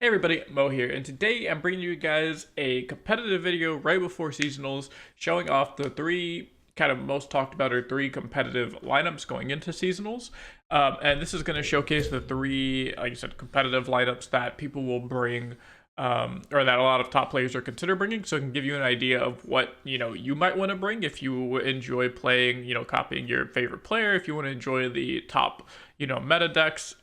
Hey everybody, Mo here, and today I'm bringing you guys a competitive video right before seasonals showing off the three kind of most talked about or three competitive lineups going into seasonals. And this is going to showcase the three, like I said, competitive lineups that people will bring, or that a lot of top players are consider bringing. So it can give you an idea of what, you might want to bring if you enjoy playing, copying your favorite player, if you want to enjoy the top meta decks,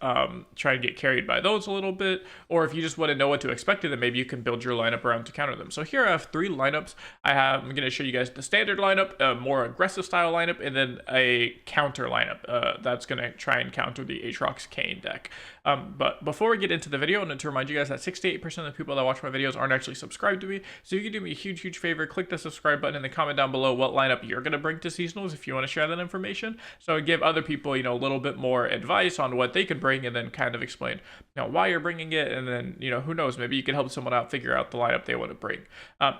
try and get carried by those a little bit, or if you just want to know what to expect, then maybe you can build your lineup around to counter them. So here I have three lineups. I'm going to show you guys the standard lineup, a more aggressive style lineup, and then a counter lineup that's going to try and counter the Aatrox Kayn deck. But before we get into the video, I want to remind you guys that 68% of the people that watch my videos aren't actually subscribed to me. So you can do me a huge favor, click the subscribe button and then comment down below what lineup you're going to bring to seasonals if you want to share that information. So give other people, a little bit more advice on what they could bring, and then kind of explain why you're bringing it, and then who knows, maybe you can help someone out figure out the lineup they want to bring.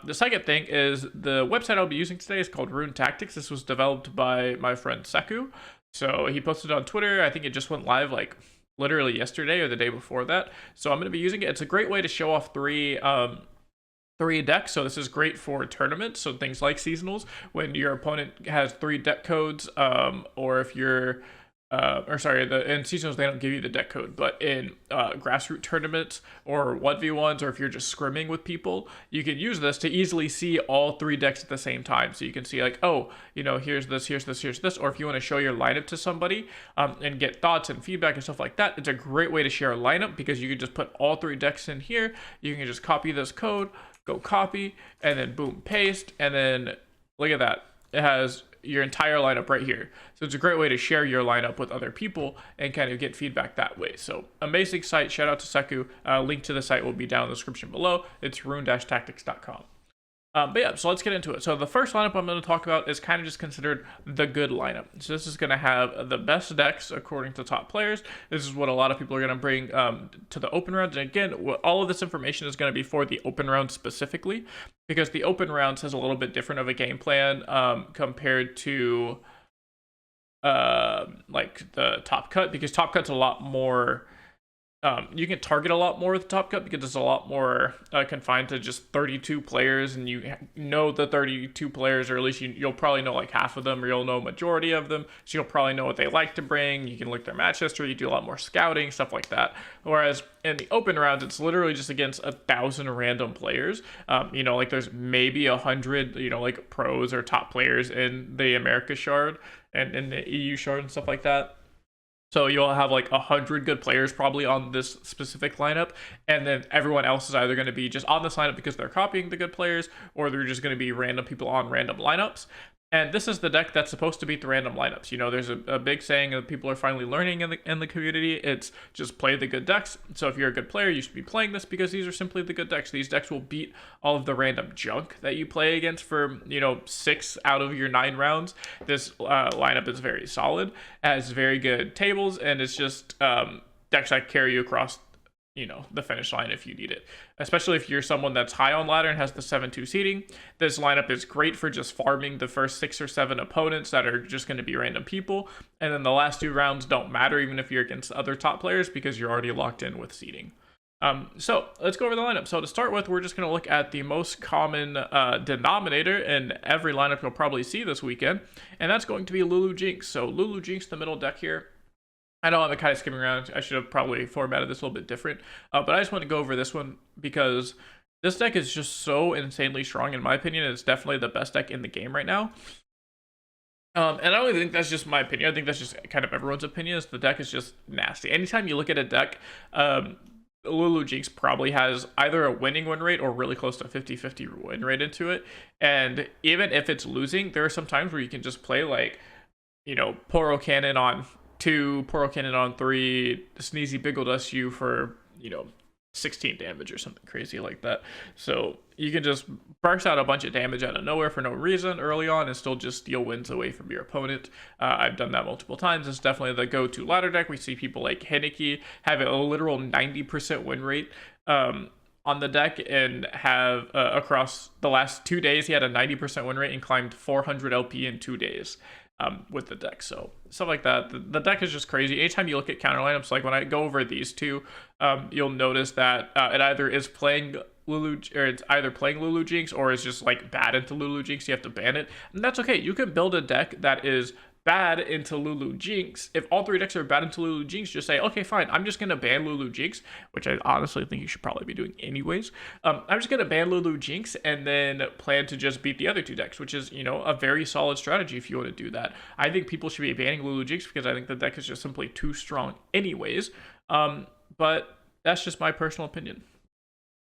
The second thing is the website I'll be using today is called Runeterra. This was developed by my friend Seku. So he posted on Twitter. I think it just went live like literally yesterday or the day before that. So I'm going to be using it. It's a great way to show off three decks. So this is great for tournaments, so things like seasonals when your opponent has three deck codes, or if you're in seasonals they don't give you the deck code, but in grassroots tournaments or 1v1s, or if you're just scrimming with people, you can use this to easily see all three decks at the same time. So you can see like, oh, here's this, or if you want to show your lineup to somebody and get thoughts and feedback and stuff like that, it's a great way to share a lineup because you can just put all three decks in here. You can just copy this code, go copy, and then boom, paste, and then look at that. It has your entire lineup right here. So it's a great way to share your lineup with other people and kind of get feedback that way. So amazing site. Shout out to Seku. Link to the site will be down in the description below. It's rune-tactics.com. But yeah, so let's get into it. So the first lineup I'm going to talk about is kind of just considered the good lineup. So this is going to have the best decks according to top players. This is what a lot of people are going to bring to the open rounds. And again, all of this information is going to be for the open round specifically, because the open rounds has a little bit different of a game plan compared to like the top cut, because top cut's a lot more. You can target a lot more with the top cut because it's a lot more confined to just 32 players, and you know the 32 players, or at least you'll probably know like half of them, or you'll know a majority of them, so you'll probably know what they like to bring. You can look their match history, you do a lot more scouting, stuff like that. Whereas in the open rounds, it's literally just against 1,000 random players. Like there's maybe 100, like pros or top players in the America shard and in the EU shard and stuff like that. So you'll have like 100 good players probably on this specific lineup, and then everyone else is either going to be just on this lineup because they're copying the good players, or they're just going to be random people on random lineups. And this is the deck that's supposed to beat the random lineups. There's a big saying that people are finally learning in the community. It's just play the good decks. So if you're a good player, you should be playing this because these are simply the good decks. These decks will beat all of the random junk that you play against for, 6 out of your 9 rounds. This lineup is very solid, has very good tables, and it's just decks that carry you across the finish line if you need it. Especially if you're someone that's high on ladder and has the 7-2 seeding, this lineup is great for just farming the first 6 or 7 opponents that are just going to be random people, and then the last 2 rounds don't matter even if you're against other top players because you're already locked in with seeding. So let's go over the lineup. So to start with, we're just going to look at the most common denominator in every lineup you'll probably see this weekend, and that's going to be Lulu Jinx. So Lulu Jinx, the middle deck here. I know I'm kind of skimming around. I should have probably formatted this a little bit different. But I just want to go over this one because this deck is just so insanely strong. In my opinion, it's definitely the best deck in the game right now. And I don't even think that's just my opinion. I think that's just kind of everyone's opinion. Is the deck is just nasty. Anytime you look at a deck, Lulu Jinx probably has either a winning win rate or really close to 50-50 win rate into it. And even if it's losing, there are some times where you can just play like, Poro Cannon on 2, Poro Cannon on 3, Sneezy Biggle Dust you for, 16 damage or something crazy like that. So you can just burst out a bunch of damage out of nowhere for no reason early on and still just steal wins away from your opponent. I've done that multiple times. It's definitely the go-to ladder deck. We see people like Henneke have a literal 90% win rate on the deck, and have across the last 2 days he had a 90% win rate and climbed 400 LP in 2 days. with the deck. So stuff like that. The deck is just crazy. Anytime you look at counter lineups, like when I go over these two, you'll notice that it either is playing it's either playing Lulu Jinx or is just like bad into Lulu Jinx. You have to ban it, and that's okay. You can build a deck that is bad into Lulu Jinx. If all three decks are bad into Lulu Jinx, just say, okay, fine, I'm just gonna ban Lulu Jinx, which I honestly think you should probably be doing anyways. I'm just gonna ban Lulu Jinx and then plan to just beat the other two decks, which is, you know, a very solid strategy if you want to do that. I think people should be banning Lulu Jinx because I think the deck is just simply too strong anyways. But that's just my personal opinion.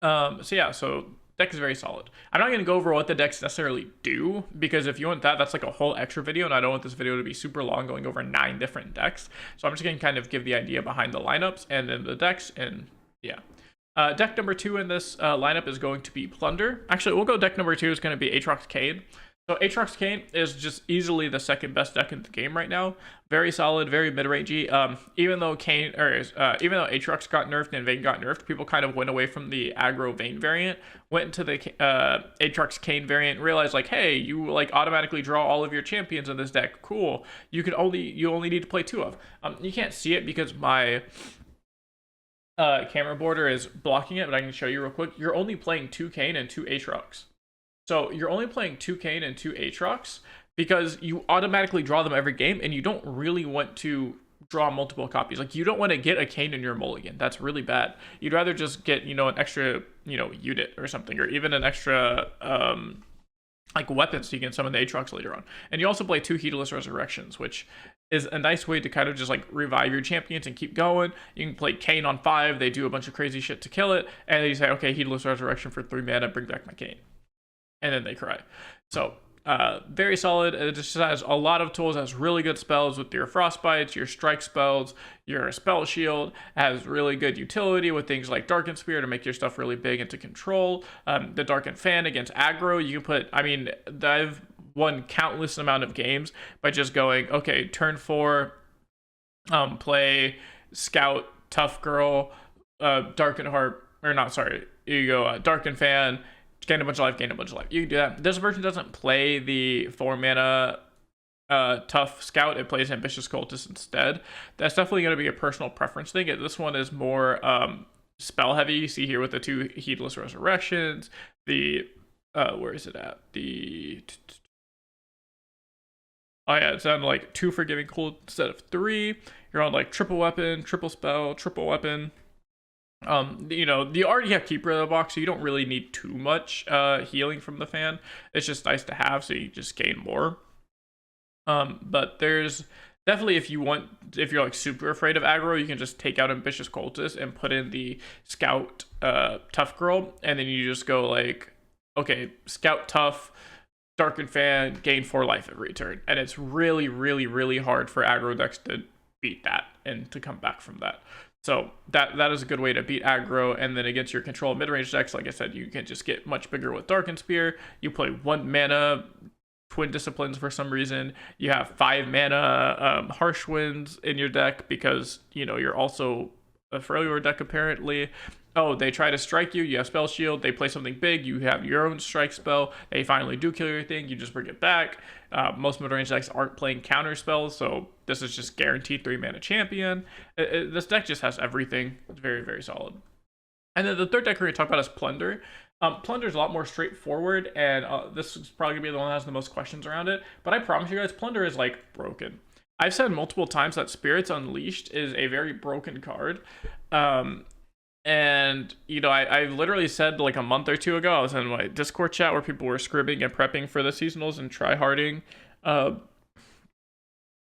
So yeah, so deck is very solid. I'm not going to go over what the decks necessarily do, because if you want that, that's like a whole extra video, and I don't want this video to be super long going over 9 different decks. So I'm just going to kind of give the idea behind the lineups and then the decks, and yeah. Deck number 2 in this lineup is going to be Plunder. Actually, we'll go deck number 2 is going to be Aatrox Kayn. So Aatrox Kayn is just easily the second best deck in the game right now. Very solid, very mid-rangey. Even though Aatrox got nerfed and Vayne got nerfed, people kind of went away from the aggro Vayne variant, went into the Aatrox Kayn variant, realized like, hey, you like automatically draw all of your champions in this deck. Cool. You only need to play 2 of. You can't see it because my camera border is blocking it, but I can show you real quick. You're only playing 2 Kayn and 2 Aatrox. So you're only playing 2 Kayn and 2 Aatrox because you automatically draw them every game, and you don't really want to draw multiple copies. Like, you don't want to get a Kayn in your mulligan. That's really bad. You'd rather just get, you know, an extra, you know, unit or something, or even an extra like weapon so you can summon the Aatrox later on. And you also play 2 Heedless Resurrections, which is a nice way to kind of just like revive your champions and keep going. You can play Kayn on 5, they do a bunch of crazy shit to kill it, and then you say, okay, Heedless Resurrection for 3 mana, bring back my Kayn. And then they cry. So very solid. It just has a lot of tools. It has really good spells with your frostbites, your strike spells, your spell shield. It has really good utility with things like Darken Spear to make your stuff really big and to control. The Darken Fan against aggro. You can put, I mean, I've won countless amount of games by just going, okay, turn 4, play Scout, Tough Girl, Darken Heart, or not, sorry, you go Darken Fan, gain a bunch of life, gain a bunch of life. You can do that. This version doesn't play the 4 mana Tough Scout. It plays Ambitious Cultist instead. That's definitely going to be a personal preference thing. This one is more spell heavy. You see here with the 2 Heedless Resurrections. The where is it at? The oh yeah, it's on like 2 Forgiving Cold instead of 3. You're on like triple weapon, triple spell, triple weapon. You know, you already have Keeper in the box, so you don't really need too much healing from the fan. It's just nice to have, so you just gain more. But there's definitely, if you're like super afraid of aggro, you can just take out Ambitious Cultist and put in the Scout Tough Girl, and then you just go like, okay, Scout Tough, Darken Fan, gain 4 life every turn. And it's really, really, really hard for aggro decks to beat that and to come back from that. So that is a good way to beat aggro. And then against your control mid-range decks, like I said, you can just get much bigger with Darken Spear. You play 1 mana Twin Disciplines for some reason. You have 5 mana Harsh Winds in your deck because, you know, you're also a Freljord deck apparently. Oh, they try to strike you, you have Spell Shield, they play something big, you have your own strike spell, they finally do kill your thing, you just bring it back. Most mid-range decks aren't playing counter spells, so this is just guaranteed 3 mana champion. This deck just has everything. It's very, very solid. And then the third deck we're going to talk about is Plunder. Plunder's a lot more straightforward, and this is probably going to be the one that has the most questions around it, but I promise you guys, Plunder is like broken. I've said multiple times that Spirits Unleashed is a very broken card. And, you know, I literally said like a month or 2 ago, I was in my Discord chat where people were scribbing and prepping for the seasonals and tryharding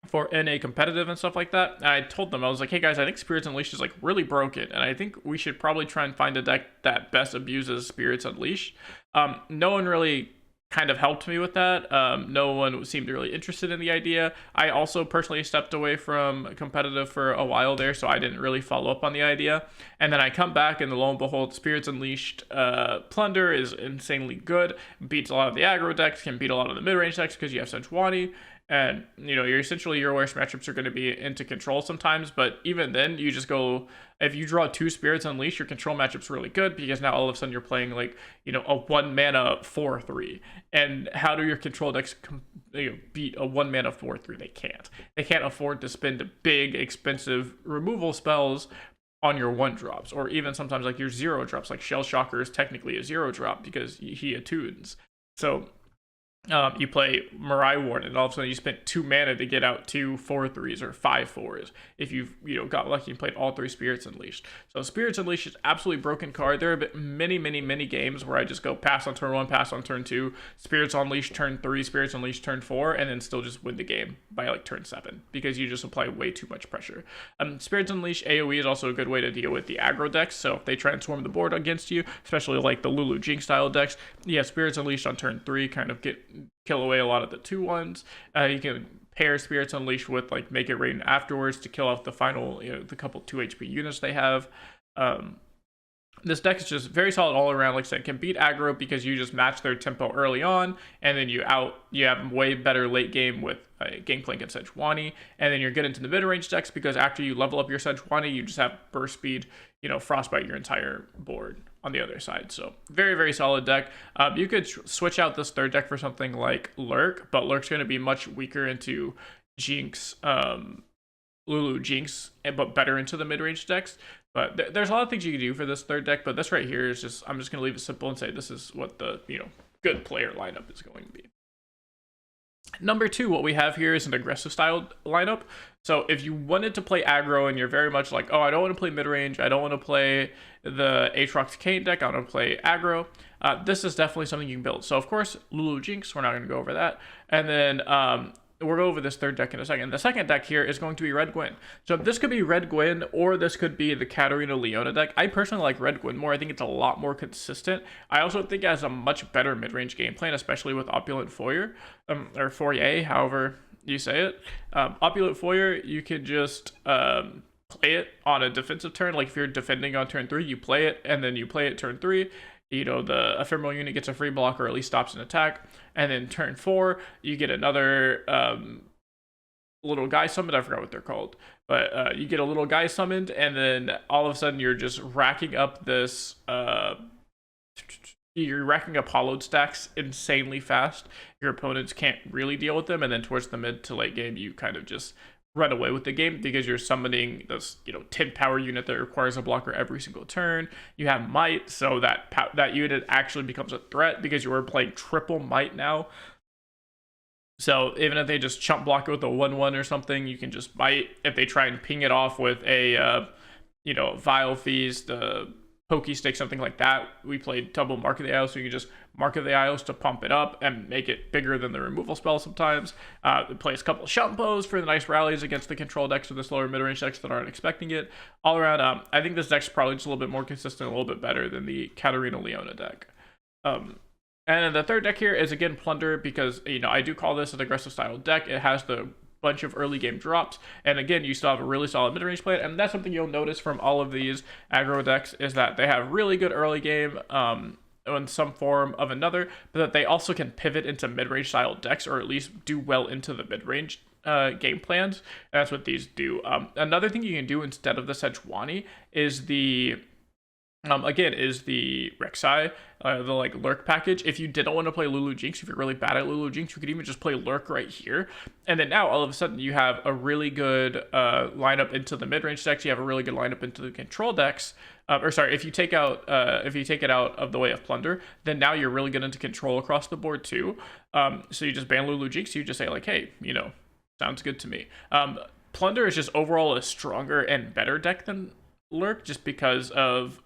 for NA competitive and stuff like that. And I told them, I was like, hey guys, I think Spirits Unleashed is like really broken, and I think we should probably try and find a deck that best abuses Spirits Unleashed. No one really kind of helped me with that. No one seemed really interested in the idea. I also personally stepped away from competitive for a while there, so I didn't really follow up on the idea. And then I come back, and lo and behold, Spirits Unleashed Plunder is insanely good. Beats a lot of the aggro decks, can beat a lot of the mid-range decks because you have Sejuani. And you're essentially your worst matchups are going to be into control sometimes, but even then you just go, if you draw 2 Spirits Unleashed, your control matchup's really good because now all of a sudden you're playing like a 1 mana 4/3. And how do your control decks beat a 1 mana 4/3? They can't afford to spend big expensive removal spells on your 1-drops, or even sometimes like your 0-drops. Like Shell Shocker is technically a 0-drop because he attunes. So you play Mirai Ward, and all of a sudden you spent 2 mana to get out 2 4/3s or 5/4s if you've got lucky and played all 3 Spirits Unleashed. So Spirits Unleashed is absolutely broken card. There have been many games where I just go pass on turn 1, pass on turn 2, Spirits Unleashed turn 3, Spirits Unleashed turn 4, and then still just win the game by like turn 7 because you just apply way too much pressure. Spirits Unleashed AoE is also a good way to deal with the aggro decks. So if they transform the board against you, especially like the Lulu Jinx style decks, Spirits Unleashed on turn 3 kind of kill away a lot of the 2/1s. You can pair Spirits Unleashed with like Make It Rain afterwards to kill off the final, the couple 2 HP units they have. This deck is just very solid all around. Like I said, can beat aggro because you just match their tempo early on, and then you have way better late game with Gangplank and Sejuani, and then you're good into the mid-range decks because after you level up your Sejuani, you just have burst speed, frostbite your entire board on the other side. So very solid deck. You could switch out this third deck for something like Lurk, but Lurk's going to be much weaker into Jinx, Lulu Jinx, but better into the mid-range decks. But there's a lot of things you can do for this third deck, but this right here is just, I'm just going to leave it simple and say this is what the, good player lineup is going to be. Number 2, what we have here is an aggressive style lineup. So if you wanted to play aggro and you're very much like, oh, I don't want to play mid-range, I don't want to play the Aatrox Kane deck, I want to play aggro, this is definitely something you can build. So of course, Lulu Jinx, we're not going to go over that. And then we'll go over this third deck in a second. The second deck here is going to be Red Gwyn. So this could be Red Gwyn, or this could be the Katarina Leona deck. I personally like Red Gwyn more. I think it's a lot more consistent. I also think it has a much better mid-range game plan, especially with Opulent Foyer, or Foyer, however you say it. Opulent Foyer, you can just play it on a defensive turn. Like if you're defending on turn 3, you play it, and then you play it turn 3. The ephemeral unit gets a free block or at least stops an attack. And then turn 4, you get another little guy summoned. I forgot what they're called. But you get a little guy summoned, and then all of a sudden you're just racking up this... you're racking up hollowed stacks insanely fast. Your opponents can't really deal with them. And then towards the mid to late game, you kind of just run away with the game because you're summoning this 10 power unit that requires a blocker every single turn. You have might, so that unit actually becomes a threat because you are playing triple might now. So even if they just chump block it with a 1/1 or something, you can just might. If they try and ping it off with a Vile Feast, Pokey Stick, something like that, we played double Mark of the Isles, so you can just Mark of the Isles to pump it up and make it bigger than the removal spell sometimes. It plays a couple of Shumpos for the nice rallies against the control decks or the slower mid-range decks that aren't expecting it. All around, I think this deck's probably just a little bit more consistent, a little bit better than the Katarina Leona deck. And then the third deck here is, again, Plunder, because, I do call this an aggressive style deck. It has the bunch of early game drops, and again, you still have a really solid mid-range play, and that's something you'll notice from all of these aggro decks is that they have really good early game in some form of another, but that they also can pivot into mid-range style decks, or at least do well into the mid-range game plans. And that's what these do. Another thing you can do instead of the Sejuani is the Rek'Sai, the Lurk package. If you didn't want to play Lulu Jinx, if you're really bad at Lulu Jinx, you could even just play Lurk right here. And then now all of a sudden you have a really good lineup into the mid-range decks. You have a really good lineup into the control decks. If you take it out of the way of Plunder, then now you're really good into control across the board too. So you just ban Lulu Jinx. You just say like, hey, sounds good to me. Plunder is just overall a stronger and better deck than Lurk, just because of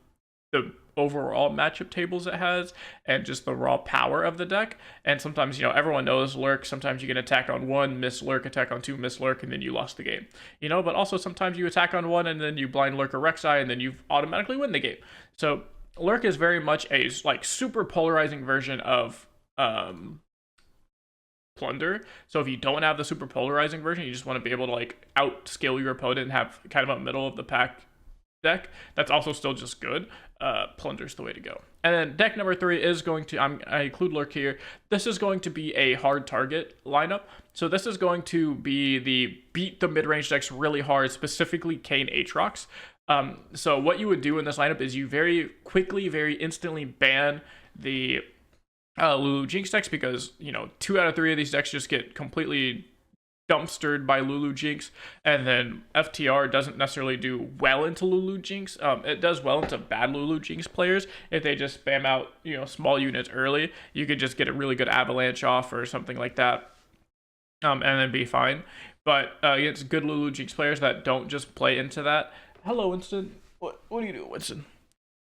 the overall matchup tables it has and just the raw power of the deck. And sometimes, everyone knows Lurk. Sometimes you can attack on 1, miss Lurk, attack on 2, miss Lurk, and then you lost the game. But also sometimes you attack on 1 and then you blind Lurk or Rek'Sai and then you automatically win the game. So Lurk is very much a super polarizing version of Plunder. So if you don't have the super polarizing version, you just want to be able to outscale your opponent and have kind of a middle of the pack deck that's also still just good, Plunder's the way to go. And then deck number 3 is going to, I include Lurk here, this is going to be a hard target lineup. So this is going to be the beat the mid-range decks really hard, specifically Kayn Aatrox. So what you would do in this lineup is you very quickly, very instantly ban the Lulu Jinx decks, because, you know, 2 out of 3 of these decks just get completely dumpstered by Lulu Jinx, and then FTR doesn't necessarily do well into Lulu Jinx. It does well into bad Lulu Jinx players. If they just spam out, you know, small units early, you could just get a really good avalanche off or something like that, and then be fine. But against good Lulu Jinx players that don't just play into that. Hello, Winston. What do you do, Winston?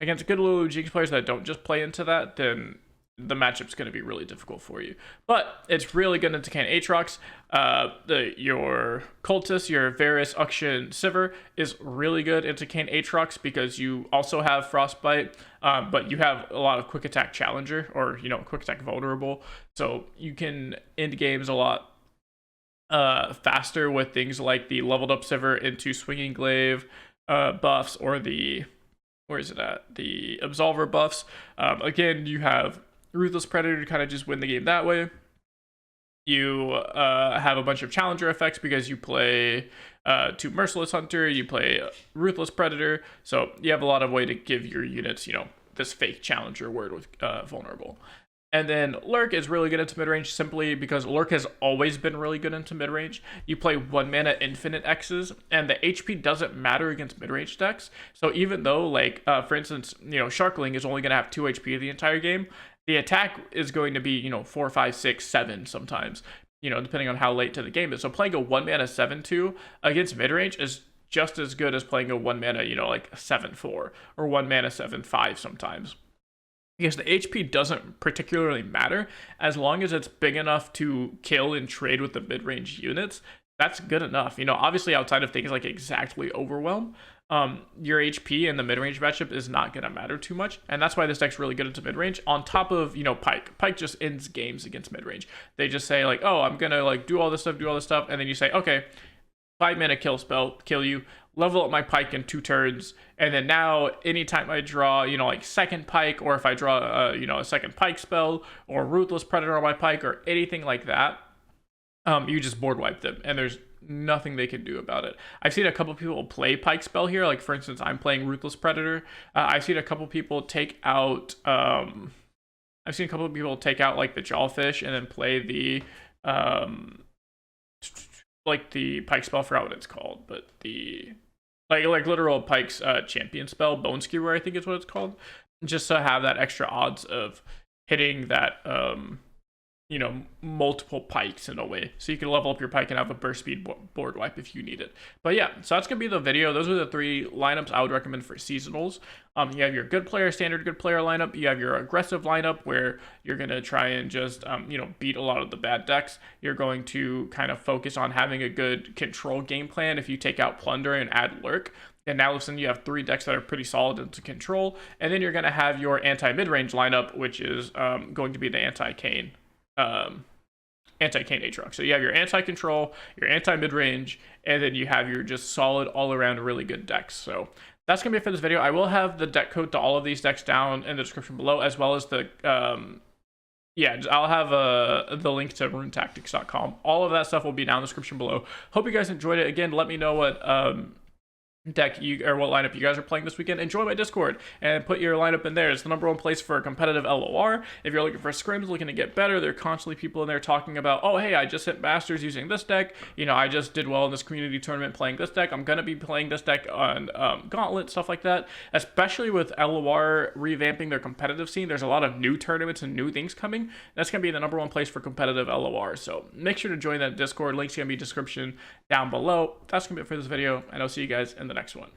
Against good Lulu Jinx players that don't just play into that, then the matchup's going to be really difficult for you. But it's really good into Kayn Aatrox. Your Cultist, your Varus, Uxie, Sivir is really good into Kayn Aatrox, because you also have Frostbite, but you have a lot of quick attack challenger, or, you know, quick attack vulnerable. So you can end games a lot faster with things like the leveled up Sivir into Swinging Glaive buffs, or the, where is it at? The Absolver buffs. Again, you have Ruthless Predator to kind of just win the game that way. You have a bunch of challenger effects because you play 2 Merciless Hunter, you play Ruthless Predator, so you have a lot of way to give your units, you know, this fake challenger word with vulnerable. And then Lurk is really good into midrange simply because Lurk has always been really good into midrange. You play 1 mana infinite X's, and the HP doesn't matter against midrange decks. So even though, like, for instance, you know, Sharkling is only going to have 2 HP the entire game, the attack is going to be, you know, 4, 5, 6, 7 sometimes, you know, depending on how late to the game is. So playing a 1 mana 7/2 against midrange is just as good as playing a 1 mana, you know, like 7/4 or 1 mana 7/5 sometimes. Because the HP doesn't particularly matter, as long as it's big enough to kill and trade with the mid-range units, that's good enough. You know, obviously outside of things like exactly Overwhelm, your HP in the mid-range matchup is not going to matter too much, and that's why this deck's really good into mid-range, on top of, you know, Pyke. Pyke just ends games against mid-range. They just say, like, oh, I'm going to, like, do all this stuff, and then you say, okay, 5 mana kill spell, kill you, level up my Pyke in 2 turns, and then now anytime I draw, you know, like second Pyke, or if I draw, you know, a second Pyke spell, or Ruthless Predator on my Pyke, or anything like that, you just board wipe them, and there's nothing they can do about it. I've seen a couple people play Pyke spell here, like for instance, I'm playing Ruthless Predator. I've seen a couple people take out, like the Jawfish and then play the, like the Pyke spell, I forgot what it's called, but the like literal Pyke's champion spell, Bone Skewer, I think is what it's called, just to have that extra odds of hitting that you know, multiple Pykes in a way, so you can level up your Pyke and have a burst speed board wipe if you need it. But yeah, so that's gonna be the video. Those are the 3 lineups I would recommend for seasonals. You have your good player, standard good player lineup. You have your aggressive lineup where you're gonna try and just you know, beat a lot of the bad decks. You're going to kind of focus on having a good control game plan. If you take out Plunder and add Lurk, and now listen, you have 3 decks that are pretty solid into control. And then you're gonna have your anti-mid-range lineup, which is going to be the anti-Kayn Aatrox. So you have your anti-control, your anti-mid-range, and then you have your just solid all-around really good decks. So that's going to be it for this video. I will have the deck code to all of these decks down in the description below, as well as the, yeah, I'll have the link to runetactics.com. All of that stuff will be down in the description below. Hope you guys enjoyed it. Again, let me know what deck or what lineup you guys are playing this weekend. Enjoy my Discord and put your lineup in there. It's the #1 place for competitive LoR. If you're looking for scrims, looking to get better, there are constantly people in there talking about, oh hey, I just hit Masters using this deck, you know, I just did well in this community tournament playing this deck, I'm gonna be playing this deck on Gauntlet, stuff like that. Especially with LoR revamping their competitive scene, there's a lot of new tournaments and new things coming. That's gonna be the #1 place for competitive LoR, so make sure to join that Discord. Link's gonna be in the description down below. That's gonna be it for this video, and I'll see you guys in the next one.